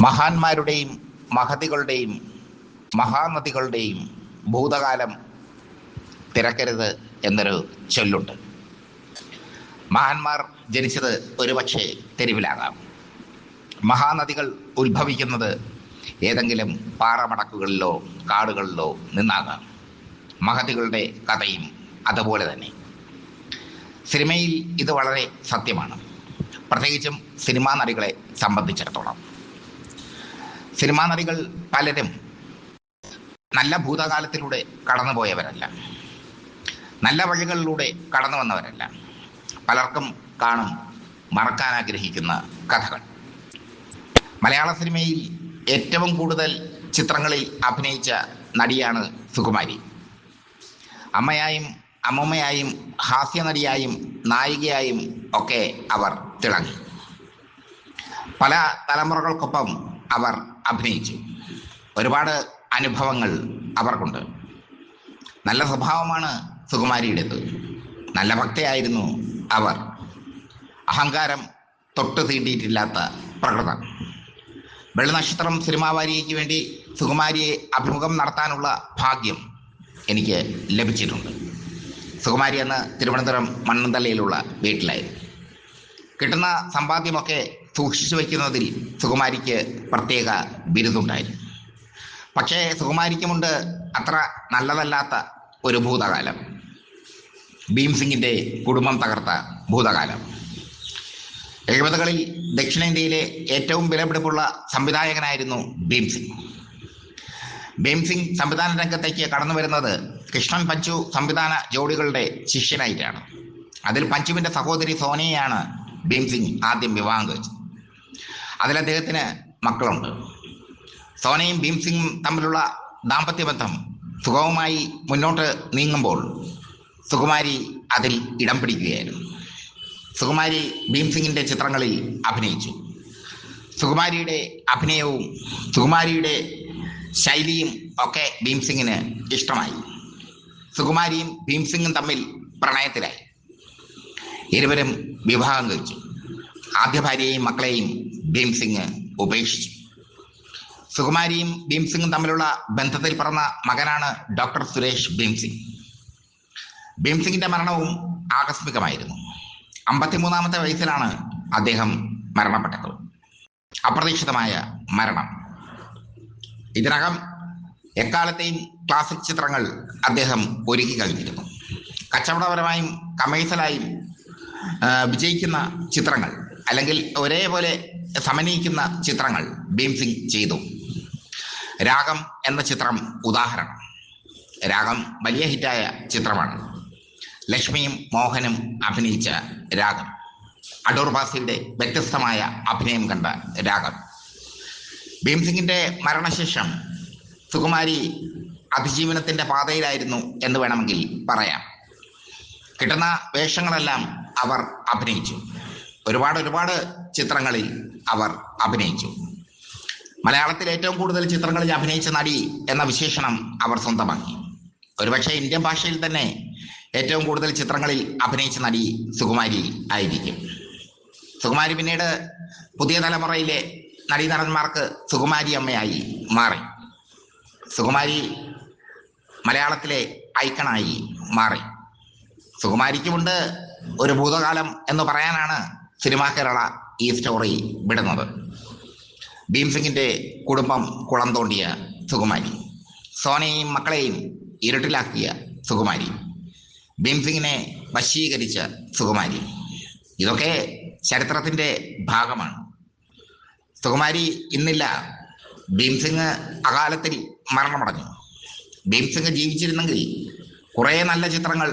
മഹാന്മാരുടെയും മഹതികളുടെയും മഹാനദികളുടെയും ഭൂതകാലം തിരക്കരുത് എന്നൊരു ചൊല്ലുണ്ട്. മഹാന്മാർ ജനിച്ചത് ഒരുപക്ഷെ തെരുവിലാകാം. മഹാനദികൾ ഉത്ഭവിക്കുന്നത് ഏതെങ്കിലും പാറമടക്കുകളിലോ കാടുകളിലോ നിന്നാകാം. മഹതികളുടെ കഥയും അതുപോലെ തന്നെ. സിനിമയിൽ ഇത് വളരെ സത്യമാണ്, പ്രത്യേകിച്ചും സിനിമാ നടികളെ സംബന്ധിച്ചിടത്തോളം. സിനിമാ നടികൾ പലരും നല്ല ഭൂതകാലത്തിലൂടെ കടന്നുപോയവരല്ല, നല്ല വഴികളിലൂടെ കടന്നു വന്നവരല്ല. പലർക്കും കാണും മറക്കാൻ ആഗ്രഹിക്കുന്ന കഥകൾ. മലയാള സിനിമയിൽ ഏറ്റവും കൂടുതൽ ചിത്രങ്ങളിൽ അഭിനയിച്ച നടിയാണ് സുകുമാരി. അമ്മയായും അമ്മൂമ്മയായും ഹാസ്യനടിയായും നായികയായും ഒക്കെ അവർ തിളങ്ങി. പല തലമുറകൾക്കൊപ്പം അവർ അഭിനയിച്ചു. ഒരുപാട് അനുഭവങ്ങൾ അവർക്കുണ്ട്. നല്ല സ്വഭാവമാണ് സുകുമാരിയുടേത്. നല്ല ഭക്തയായിരുന്നു അവർ. അഹങ്കാരം തൊട്ട് തീണ്ടിയിട്ടില്ലാത്ത പ്രകൃതം. വെള്ളിനക്ഷത്രം സിനിമാവാരികയ്ക്ക് വേണ്ടി സുകുമാരിയെ അഭിമുഖം നടത്താനുള്ള ഭാഗ്യം എനിക്ക് ലഭിച്ചിട്ടുണ്ട്. സുകുമാരി എന്ന തിരുവനന്തപുരം മണ്ണന്തലയിലുള്ള വീട്ടിലായിരുന്നു. കിട്ടുന്ന സമ്പാദ്യമൊക്കെ സൂക്ഷിച്ചു വയ്ക്കുന്നതിൽ സുകുമാരിക്ക് പ്രത്യേക ബിരുദുണ്ടായിരുന്നു. പക്ഷേ സുകുമാരിക്കുമുണ്ട് അത്ര നല്ലതല്ലാത്ത ഒരു ഭൂതകാലം. ഭീംസിംഗിൻ്റെ കുടുംബം തകർത്ത ഭൂതകാലം. 70കളിൽ ദക്ഷിണേന്ത്യയിലെ ഏറ്റവും വിലപിടിപ്പുള്ള സംവിധായകനായിരുന്നു ഭീംസിംഗ്. ഭീംസിംഗ് സംവിധാന രംഗത്തേക്ക് കടന്നു വരുന്നത് കൃഷ്ണൻ പഞ്ചു സംവിധാന ജോഡികളുടെ ശിഷ്യനായിട്ടാണ്. അതിൽ പഞ്ചുവിൻ്റെ സഹോദരി സോനയെയാണ് ഭീംസിംഗ് ആദ്യം വിവാഹം കഴിച്ചത്. അതിൽ അദ്ദേഹത്തിന് മക്കളുണ്ട്. സോനയും ഭീംസിംഗും തമ്മിലുള്ള ദാമ്പത്യബന്ധം സുഗമമായി മുന്നോട്ട് നീങ്ങുമ്പോൾ സുകുമാരി അതിൽ ഇടം പിടിക്കുകയായിരുന്നു. സുകുമാരി ഭീംസിംഗിൻ്റെ ചിത്രങ്ങളിൽ അഭിനയിച്ചു. സുകുമാരിയുടെ അഭിനയവും സുകുമാരിയുടെ ശൈലിയും ഒക്കെ ഭീംസിംഗിന് ഇഷ്ടമായി. സുകുമാരിയും ഭീംസിംഗും തമ്മിൽ പ്രണയത്തിലായി. ഇരുവരും വിവാഹം കഴിച്ചു. ആദ്യ ഭാര്യയെയും മക്കളെയും ഭീംസിംഗ് ഉപേക്ഷിച്ചു. സുകുമാരിയും ഭീംസിംഗും തമ്മിലുള്ള ബന്ധത്തിൽ പിറന്ന മകനാണ് ഡോക്ടർ സുരേഷ് ഭീംസിംഗ്. ഭീംസിംഗിന്റെ മരണവും ആകസ്മികമായിരുന്നു. 53-ാമത്തെ വയസ്സിലാണ് അദ്ദേഹം മരണപ്പെട്ടത്. അപ്രതീക്ഷിതമായ മരണം. ഇതിനകം എക്കാലത്തെയും ക്ലാസിക് ചിത്രങ്ങൾ അദ്ദേഹം ഒരുക്കി കഴിഞ്ഞിരുന്നു. കച്ചവടപരമായും കമേഴ്സ്യലായും വിജയിക്കുന്ന ചിത്രങ്ങൾ, അല്ലെങ്കിൽ ഒരേപോലെ സമന്വയിക്കുന്ന ചിത്രങ്ങൾ ഭീംസിംഗ് ചെയ്തു. രാഗം എന്ന ചിത്രം ഉദാഹരണം. രാഗം വലിയ ഹിറ്റായ ചിത്രമാണ്. ലക്ഷ്മിയും മോഹനും അഭിനയിച്ച രാഗം. അടൂർ ബാസിയുടെ വ്യത്യസ്തമായ അഭിനയം കണ്ട രാഗം. ഭീംസിംഗിന്റെ മരണശേഷം സുകുമാരി അതിജീവനത്തിന്റെ പാതയിലായിരുന്നു എന്ന് വേണമെങ്കിൽ പറയാം. കിട്ടുന്ന വേഷങ്ങളെല്ലാം അവർ അഭിനയിച്ചു. ഒരുപാട് ചിത്രങ്ങളിൽ അവർ അഭിനയിച്ചു. മലയാളത്തിൽ ഏറ്റവും കൂടുതൽ ചിത്രങ്ങളിൽ അഭിനയിച്ച നടി എന്ന വിശേഷണം അവർ സ്വന്തമാക്കി. ഒരുപക്ഷെ ഇന്ത്യൻ ഭാഷയിൽ തന്നെ ഏറ്റവും കൂടുതൽ ചിത്രങ്ങളിൽ അഭിനയിച്ച നടി സുകുമാരി ആയിരിക്കും. സുകുമാരി പിന്നീട് പുതിയ തലമുറയിലെ നടീനടന്മാർക്ക് സുകുമാരി അമ്മയായി മാറി. സുകുമാരി മലയാളത്തിലെ ഐക്കണായി മാറി. സുകുമാരിക്കുമുണ്ട് ഒരു ഭൂതകാലം എന്ന് പറയാനാണ് സിനിമാ കേരള ഈ സ്റ്റോറി വിടുന്നത്. ഭീംസിംഗിന്റെ കുടുംബം കുളം തോണ്ടിയ സുകുമാരി, സോനയെയും മക്കളെയും ഇരുട്ടിലാക്കിയ സുകുമാരി, ഭീംസിംഗിനെ വശീകരിച്ച സുകുമാരി, ഇതൊക്കെ ചരിത്രത്തിന്റെ ഭാഗമാണ്. സുകുമാരി ഇന്നില്ല. ഭീംസിംഗ് അകാലത്തിൽ മരണമടഞ്ഞു. ഭീംസിംഗ് ജീവിച്ചിരുന്നെങ്കിൽ കുറേ നല്ല ചിത്രങ്ങൾ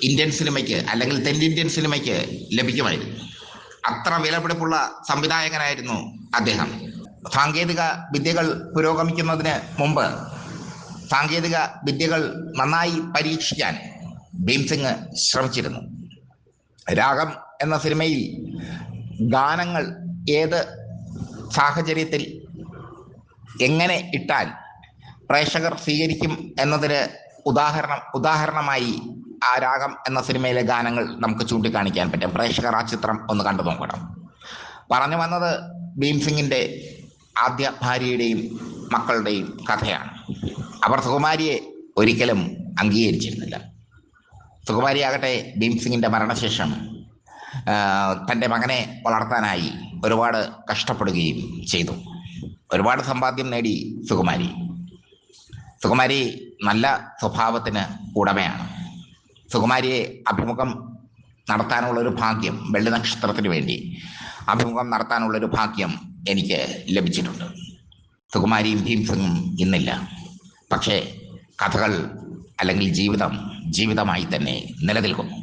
ഇന്ത്യൻ സിനിമയ്ക്ക്, അല്ലെങ്കിൽ തെന്നിന്ത്യൻ സിനിമയ്ക്ക് ലഭിക്കുമായിരുന്നു. അത്ര വിലപിടിപ്പുള്ള സംവിധായകനായിരുന്നു അദ്ദേഹം. സാങ്കേതിക വിദ്യകൾ പുരോഗമിക്കുന്നതിന് മുമ്പ് സാങ്കേതിക വിദ്യകൾ നന്നായി പരീക്ഷിക്കാൻ ഭീംസിംഗ് ശ്രമിച്ചിരുന്നു. രാഗം എന്ന സിനിമയിൽ ഗാനങ്ങൾ ഏത് സാഹചര്യത്തിൽ എങ്ങനെ ഇട്ടാൽ പ്രേക്ഷകർ സ്വീകരിക്കും എന്നതിന് ഉദാഹരണമായി ആ രാഗം എന്ന സിനിമയിലെ ഗാനങ്ങൾ നമുക്ക് ചൂണ്ടിക്കാണിക്കാൻ പറ്റും. പ്രേക്ഷകർ ആ ചിത്രം ഒന്ന് കണ്ടു നോക്കണം. പറഞ്ഞു വന്നത് ഭീംസിംഗിന്റെ ആദ്യ ഭാര്യയുടെയും മക്കളുടെയും കഥയാണ്. അവർ സുകുമാരിയെ ഒരിക്കലും അംഗീകരിച്ചിരുന്നില്ല. സുകുമാരിയാകട്ടെ ഭീംസിംഗിൻ്റെ മരണശേഷം തൻ്റെ മകനെ വളർത്താനായി ഒരുപാട് കഷ്ടപ്പെടുകയും ചെയ്തു. ഒരുപാട് സമ്പാദ്യം നേടി സുകുമാരി. സുകുമാരി നല്ല സ്വഭാവത്തിന് ഉടമയാണ്. സുകുമാരിയെ അഭിമുഖം നടത്താനുള്ളൊരു ഭാഗ്യം, വെള്ളി നക്ഷത്രത്തിന് വേണ്ടി അഭിമുഖം നടത്താനുള്ളൊരു ഭാഗ്യം എനിക്ക് ലഭിച്ചിട്ടുണ്ട്. സുകുമാരിയും ഭീംസിംഗും ഇന്നില്ല. പക്ഷേ കഥകൾ അല്ലെങ്കിൽ ജീവിതം ജീവിതമായി തന്നെ നിലനിൽക്കുന്നു.